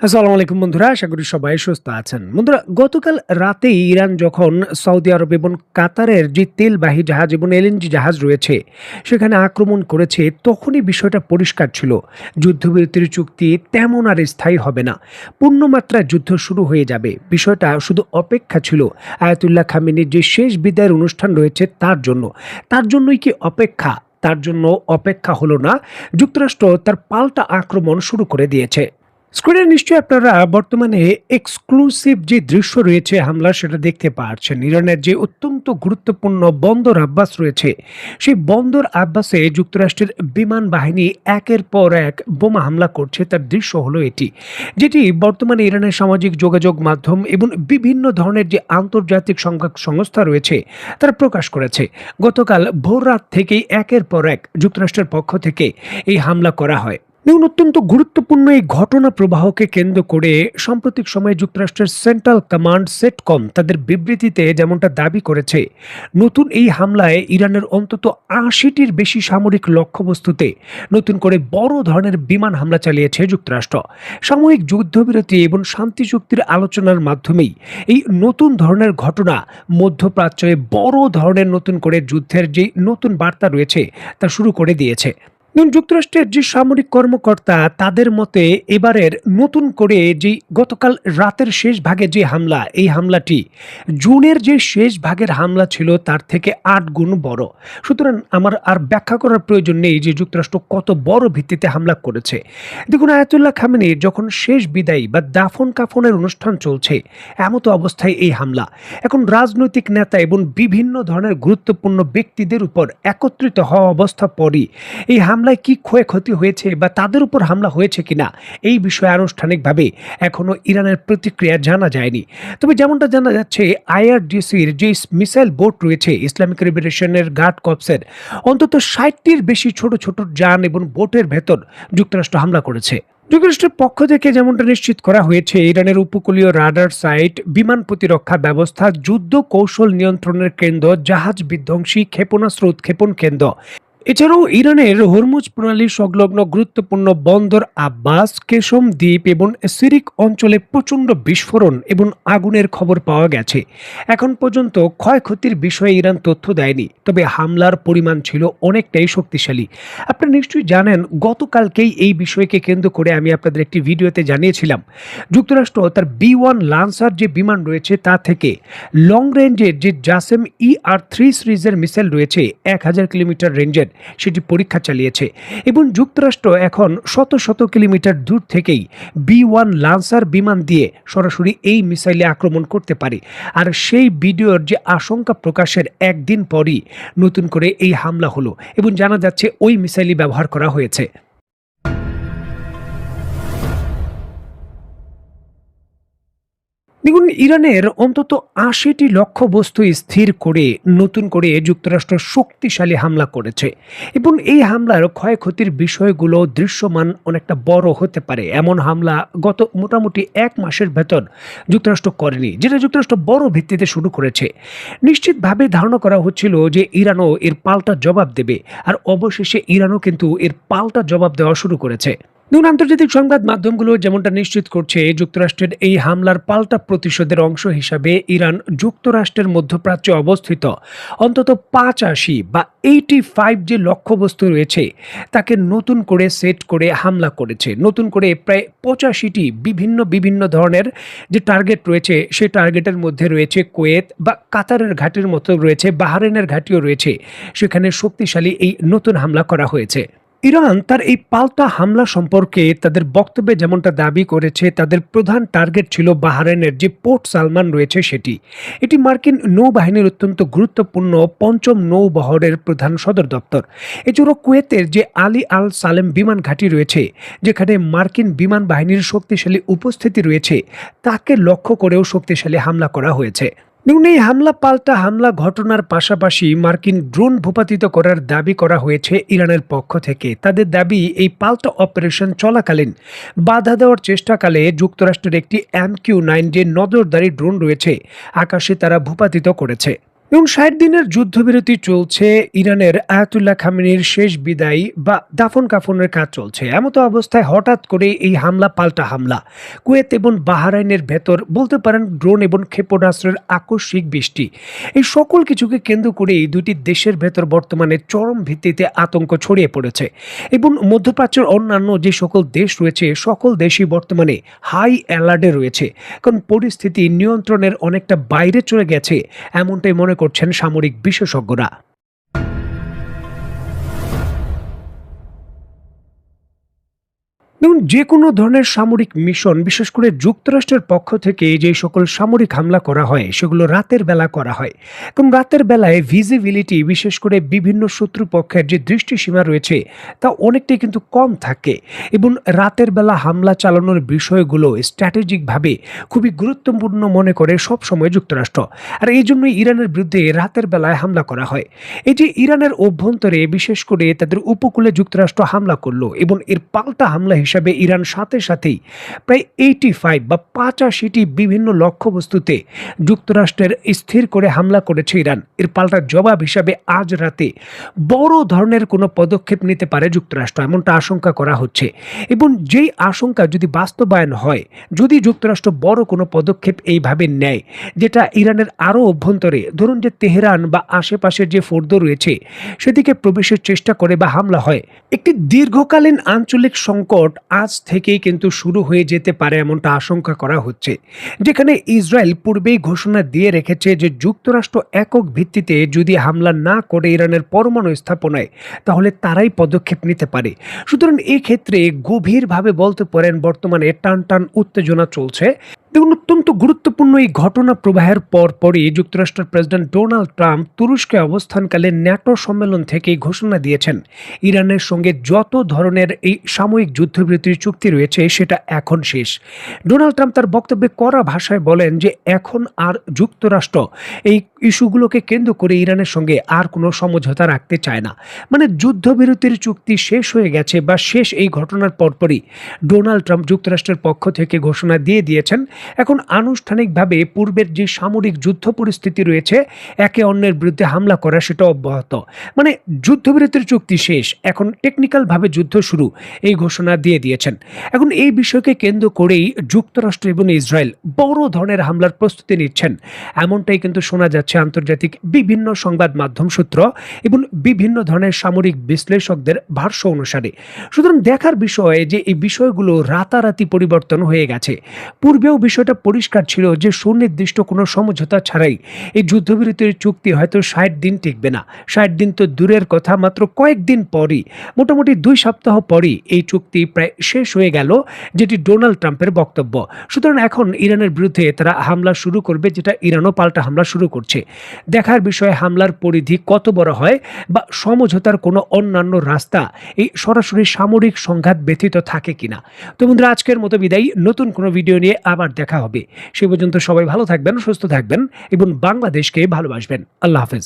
আসসালামু আলাইকুম বন্ধুরা, আশা করি সবাই সুস্থ আছেন। বন্ধুরা, গতকাল রাতে ইরান যখন সৌদি আরব এবং কাতারের যে তেলবাহী জাহাজ এবং এলএনজি জাহাজ রয়েছে সেখানে আক্রমণ করেছে, তখনই বিষয়টা পরিষ্কার ছিল যুদ্ধবিরতির চুক্তি তেমন আর স্থায়ী হবে না। পূর্ণমাত্রায় যুদ্ধ শুরু হয়ে যাবে। বিষয়টা শুধু অপেক্ষা ছিল আয়াতুল্লাহ খামেনির যে শেষ বিদায়ের অনুষ্ঠান রয়েছে তার জন্যই কি অপেক্ষা? তার জন্য অপেক্ষা হলো না, যুক্তরাষ্ট্র তার পাল্টা আক্রমণ শুরু করে দিয়েছে। স্ক্রিনে নিশ্চয়ই আপনারা বর্তমানে এক্সক্লুসিভ যে দৃশ্য রয়েছে হামলার, সেটা দেখতে পাচ্ছেন। ইরানের যে অত্যন্ত গুরুত্বপূর্ণ বন্দর আব্বাস রয়েছে, সেই বন্দর আব্বাসে যুক্তরাষ্ট্রের বিমান বাহিনী একের পর এক বোমা হামলা করছে। তার দৃশ্য হলো এটি, যেটি বর্তমানে ইরানের সামাজিক যোগাযোগ মাধ্যম এবং বিভিন্ন ধরনের যে আন্তর্জাতিক সংস্থা রয়েছে তারা প্রকাশ করেছে। গতকাল ভোর রাত থেকেই একের পর এক যুক্তরাষ্ট্রের পক্ষ থেকে এই হামলা করা হয়। দেখুন, অত্যন্ত গুরুত্বপূর্ণ এই ঘটনা প্রবাহকে কেন্দ্র করে সাম্প্রতিক সময়ে যুক্তরাষ্ট্রের সেন্ট্রাল কমান্ড সেটকম তাদের বিবৃতিতে যেমনটা দাবি করেছে, নতুন এই হামলায় ইরানের অন্তত ৮০টির বেশি সামরিক লক্ষ্যবস্তুতে নতুন করে বড় ধরনের বিমান হামলা চালিয়েছে যুক্তরাষ্ট্র। সাময়িক যুদ্ধবিরতি এবং শান্তি চুক্তির আলোচনার মাধ্যমেই এই নতুন ধরনের ঘটনা মধ্যপ্রাচ্যে বড় ধরনের নতুন করে যুদ্ধের যে নতুন বার্তা রয়েছে তা শুরু করে দিয়েছে। যুক্তরাষ্ট্রের যে সামরিক কর্মকর্তা তাদের মতে এবারের নতুন করে যে গতকাল রাতের শেষ ভাগে যে হামলা, এই হামলাটি জুনের যে শেষ ভাগের হামলা ছিল তার থেকে ৮ গুণ বড়। সুতরাং আমার আর ব্যাখ্যা করার প্রয়োজন নেই যে যুক্তরাষ্ট্র কত বড় ভিত্তিতে হামলা করেছে। দেখুন, আয়াতুল্লাহ খামেনির যখন শেষ বিদায় বা দাফন কাফনের অনুষ্ঠান চলছে, এমত অবস্থায় এই হামলা। এখন রাজনৈতিক নেতা এবং বিভিন্ন ধরনের গুরুত্বপূর্ণ ব্যক্তিদের উপর একত্রিত হওয়া অবস্থা পরই এই হামলায় কি ক্ষয়ক্ষতি হয়েছে বা তাদের উপর হামলা হয়েছে কিনা, এই বিষয়ে আনুষ্ঠানিকভাবে এখনো ইরানের প্রতিক্রিয়া জানা যায়নি। তবে যেমনটা জানা যাচ্ছে, আইআরজিসির যে মিসাইল বোট রয়েছে, ইসলামিক লিবারেশনের গার্ড কর্পসের অন্তত ৬০টির বেশি ছোট ছোট যান এবং বোটের ভেতর যুক্তরাষ্ট্র হামলা করেছে। যুক্তরাষ্ট্রের পক্ষ থেকে যেমনটা নিশ্চিত করা হয়েছে, ইরানের উপকূলীয় রাডার সাইট, বিমান প্রতিরক্ষা ব্যবস্থা, যুদ্ধ কৌশল নিয়ন্ত্রণের কেন্দ্র, জাহাজ বিধ্বংসী ক্ষেপণাস্ত্র উৎক্ষেপণ কেন্দ্র, এছাড়াও ইরানের হরমুজ প্রণালী সংলগ্ন গুরুত্বপূর্ণ বন্দর আব্বাস, কেশম দ্বীপ এবং সিরিক অঞ্চলে প্রচণ্ড বিস্ফোরণ এবং আগুনের খবর পাওয়া গেছে। এখন পর্যন্ত ক্ষয়ক্ষতির বিষয়ে ইরান তথ্য দেয়নি, তবে হামলার পরিমাণ ছিল অনেকটাই শক্তিশালী। আপনারা নিশ্চয়ই জানেন, গতকালকেই এই বিষয়কে কেন্দ্র করে আমি আপনাদের একটি ভিডিওতে জানিয়েছিলাম, যুক্তরাষ্ট্র তার B1 লান্সার যে বিমান রয়েছে তা থেকে লং রেঞ্জের যে জাসেম ER-3 সিরিজের মিসাইল রয়েছে ১০০০ কিলোমিটার রেঞ্জের, সেটি পরীক্ষা চালিয়েছে। এবং যুক্তরাষ্ট্র এখন শত শত কিলোমিটার দূর থেকেই B1 লান্সার বিমান দিয়ে সরাসরি এই মিসাইলে আক্রমণ করতে পারে। আর সেই ভিডিওর যে আশঙ্কা প্রকাশের একদিন পরই নতুন করে এই হামলা হলো এবং জানা যাচ্ছে ওই মিসাইলই ব্যবহার করা হয়েছে। দেখুন, ইরানের অন্তত ৮০টি লক্ষ্যবস্তু স্থির করে নতুন করে যুক্তরাষ্ট্র শক্তিশালী হামলা করেছে এবং এই হামলার ক্ষয়ক্ষতির বিষয়গুলো দৃশ্যমান অনেকটা বড় হতে পারে। এমন হামলা গত মোটামুটি ১ মাসের ভেতর যুক্তরাষ্ট্র করেনি, যেটা যুক্তরাষ্ট্র বড় ভিত্তিতে শুরু করেছে। নিশ্চিতভাবে ধারণা করা হচ্ছিল যে ইরানও এর পাল্টা জবাব দেবে, আর অবশেষে ইরানও কিন্তু এর পাল্টা জবাব দেওয়া শুরু করেছে। দেখুন, আন্তর্জাতিক সংবাদ মাধ্যমগুলো যেমনটা নিশ্চিত করছে, যুক্তরাষ্ট্রের এই হামলার পাল্টা প্রতিশোধের অংশ হিসাবে ইরান যুক্তরাষ্ট্রের মধ্যপ্রাচ্যে অবস্থিত অন্তত 85 যে লক্ষ্যবস্তু রয়েছে তাকে নতুন করে সেট করে হামলা করেছে। নতুন করে প্রায় 85টি বিভিন্ন ধরনের যে টার্গেট রয়েছে, সেই টার্গেটের মধ্যে রয়েছে কুয়েত বা কাতারের ঘাটির মতো রয়েছে, বাহরাইনের ঘাটিও রয়েছে, সেখানে শক্তিশালী এই নতুন হামলা করা হয়েছে। ইরান তার এই পাল্টা হামলা সম্পর্কে তাদের বক্তব্যে যেমনটা দাবি করেছে, তাদের প্রধান টার্গেট ছিল বাহরাইনের যে পোর্ট সালমান রয়েছে সেটি। এটি মার্কিন নৌবাহিনীর অত্যন্ত গুরুত্বপূর্ণ ৫ম নৌবহরের প্রধান সদর দপ্তর। এছাড়াও কুয়েতের যে আলী আল সালেম বিমান ঘাঁটি রয়েছে, যেখানে মার্কিন বিমান বাহিনীর শক্তিশালী উপস্থিতি রয়েছে, তাকে লক্ষ্য করেও শক্তিশালী হামলা করা হয়েছে। দেখুন, এই হামলা পাল্টা হামলা ঘটনার পাশাপাশি মার্কিন ড্রোন ভূপাতিত করার দাবি করা হয়েছে ইরানের পক্ষ থেকে। তাদের দাবি, এই পাল্টা অপারেশন চলাকালীন বাধা দেওয়ার চেষ্টাকালে যুক্তরাষ্ট্রের একটি MQ-9 যে নজরদারি ড্রোন রয়েছে আকাশে তারা ভূপাতিত করেছে। এবং ৬০ দিনের যুদ্ধবিরতি চলছে, ইরানের আয়াতুল্লাহ খামেনির শেষ বিদায় বা দাফন কাফনের কাজ চলছে। এমতো অবস্থায় হঠাৎ করে এই হামলা পাল্টা হামলা। কুয়েত এবং বাহরাইনের ভেতর বলতে পারেন ড্রোন এবং ক্ষেপণাস্ত্রের আকস্মিক বৃষ্টি। এই সকল কিছুকে কেন্দ্র করে এই দুটি দেশের ভেতর বর্তমানে চরম ভিত্তিতে আতঙ্ক ছড়িয়ে পড়েছে এবং মধ্যপ্রাচ্যের অন্যান্য যে সকল দেশ রয়েছে সকল দেশই বর্তমানে হাই অ্যালার্টে রয়েছে, কারণ পরিস্থিতি নিয়ন্ত্রণের অনেকটা বাইরে চলে গেছে, এমনটাই মনে করছেন সামরিক বিশেষজ্ঞরা। দেখুন, যে কোনো ধরনের সামরিক মিশন, বিশেষ করে যুক্তরাষ্ট্রের পক্ষ থেকে যে সকল সামরিক হামলা করা হয় সেগুলো রাতের বেলা করা হয়। কারণ রাতের বেলায় ভিজিবিলিটি, বিশেষ করে বিভিন্ন শত্রুপক্ষের যে দৃষ্টিসীমা রয়েছে তা অনেকটাই কিন্তু কম থাকে এবং রাতের বেলা হামলা চালানোর বিষয়গুলো স্ট্র্যাটেজিকভাবে খুবই গুরুত্বপূর্ণ মনে করে সবসময় যুক্তরাষ্ট্র। আর এই জন্যই ইরানের বিরুদ্ধে রাতের বেলায় হামলা করা হয়। এই যে ইরানের অভ্যন্তরে বিশেষ করে তাদের উপকূলে যুক্তরাষ্ট্র হামলা করলো এবং এর পাল্টা হামলা হিসাবে ইরান সাথে সাথেই প্রায় 85 বা 85টি বিভিন্ন লক্ষ্যবস্তুতে যুক্তরাষ্ট্রের স্থির করে হামলা করেছে ইরান। এর পাল্টা জবাব হিসাবে আজ রাতে বড় ধরনের কোনো পদক্ষেপ নিতে পারে যুক্তরাষ্ট্র, এমনটা আশঙ্কা করা হচ্ছে। এবং যেই আশঙ্কা যদি বাস্তবায়ন হয়, যদি যুক্তরাষ্ট্র বড় কোনো পদক্ষেপ এইভাবে নেয় যেটা ইরানের আরও অভ্যন্তরে, ধরুন যে তেহরান বা আশেপাশের যে ফোর্দ রয়েছে সেদিকে প্রবেশের চেষ্টা করে বা হামলা হয়, একটি দীর্ঘকালীন আঞ্চলিক সংকট আজ থেকেই কিন্তু শুরু হয়ে যেতে পারে, এমনটা আশঙ্কা করা হচ্ছে। যেখানে ইসরায়েল পূর্বেই ঘোষণা দিয়ে রেখেছে যে যুক্তরাষ্ট্র একক ভিত্তিতে যদি হামলা না করে ইরানের পরমাণু স্থাপনায়, তাহলে তারাই পদক্ষেপ নিতে পারে। সুতরাং এই ক্ষেত্রে গভীরভাবে বলতে পারেন বর্তমানে টান টান উত্তেজনা চলছে। দেখুন, অত্যন্ত গুরুত্বপূর্ণ এই ঘটনা প্রবাহের পরপরই যুক্তরাষ্ট্রের প্রেসিডেন্ট ডোনাল্ড ট্রাম্প তুরস্কে অবস্থানকালে ন্যাটো সম্মেলন থেকে ঘোষণা দিয়েছেন ইরানের সঙ্গে যত ধরনের এই সাময়িক যুদ্ধবিরতির চুক্তি রয়েছে সেটা এখন শেষ। ডোনাল্ড ট্রাম্প তার বক্তব্যে কড়া ভাষায় বলেন যে এখন আর যুক্তরাষ্ট্র এই ইস্যুগুলোকে কেন্দ্র করে ইরানের সঙ্গে আর কোনো সমঝোতা রাখতে চায় না। মানে যুদ্ধবিরতির চুক্তি শেষ হয়ে গেছে বা শেষ। এই ঘটনার পরপরই ডোনাল্ড ট্রাম্প যুক্তরাষ্ট্রের পক্ষ থেকে ঘোষণা দিয়ে দিয়েছেন এখন আনুষ্ঠানিকভাবে পূর্বের যে সামরিক যুদ্ধ পরিস্থিতি রয়েছে, একে অন্যের বিরুদ্ধে হামলা করা, সেটা অব্যাহত। মানে যুদ্ধবিরতির চুক্তি শেষ, এখন টেকনিক্যালভাবে যুদ্ধ শুরু, এই ঘোষণা দিয়ে দিয়েছেন। এখন এই বিষয়কে কেন্দ্র করেই যুক্তরাষ্ট্র এবং ইসরায়েল বড় ধরনের হামলার প্রস্তুতি নিচ্ছেন, এমনটাই কিন্তু শোনা যাচ্ছে আন্তর্জাতিক বিভিন্ন সংবাদ মাধ্যম সূত্র এবং বিভিন্ন ধরনের সামরিক বিশ্লেষকদের ভাষ্য অনুসারে। সুতরাং দেখার বিষয় যে এই বিষয়গুলো রাতারাতি পরিবর্তন হয়ে গেছে। পূর্বেও বিষয়টা পরিষ্কার ছিল যে সুনির্দিষ্ট কোনো সমঝোতা ছাড়াই এই যুদ্ধবিরতির চুক্তি হয়তো ৬০ দিন টিকবে না। ৬০ দিন তো দূরের কথা, মাত্র কয়েকদিন পরই, মোটামুটি ২ সপ্তাহ পরই এই চুক্তি প্রায় শেষ হয়ে গেল, যেটি ডোনাল্ড ট্রাম্পের বক্তব্য। সুতরাং এখন ইরানের বিরুদ্ধে তারা হামলা শুরু করবে, যেটা ইরানও পাল্টা হামলা শুরু করছে। দেখার বিষয়ে হামলার পরিধি কত বড় হয় বা সমঝোতার কোনো অন্যান্য রাস্তা এই সরাসরি সামরিক সংঘাত ব্যতীত থাকে কিনা। তো বন্ধুরা, আজকের মতো বিদায়, নতুন কোনো ভিডিও নিয়ে আবার দেখা হবে। সে পর্যন্ত সবাই ভালো থাকবেন, সুস্থ থাকবেন এবং বাংলাদেশকে ভালোবাসবেন। আল্লাহ হাফেজ।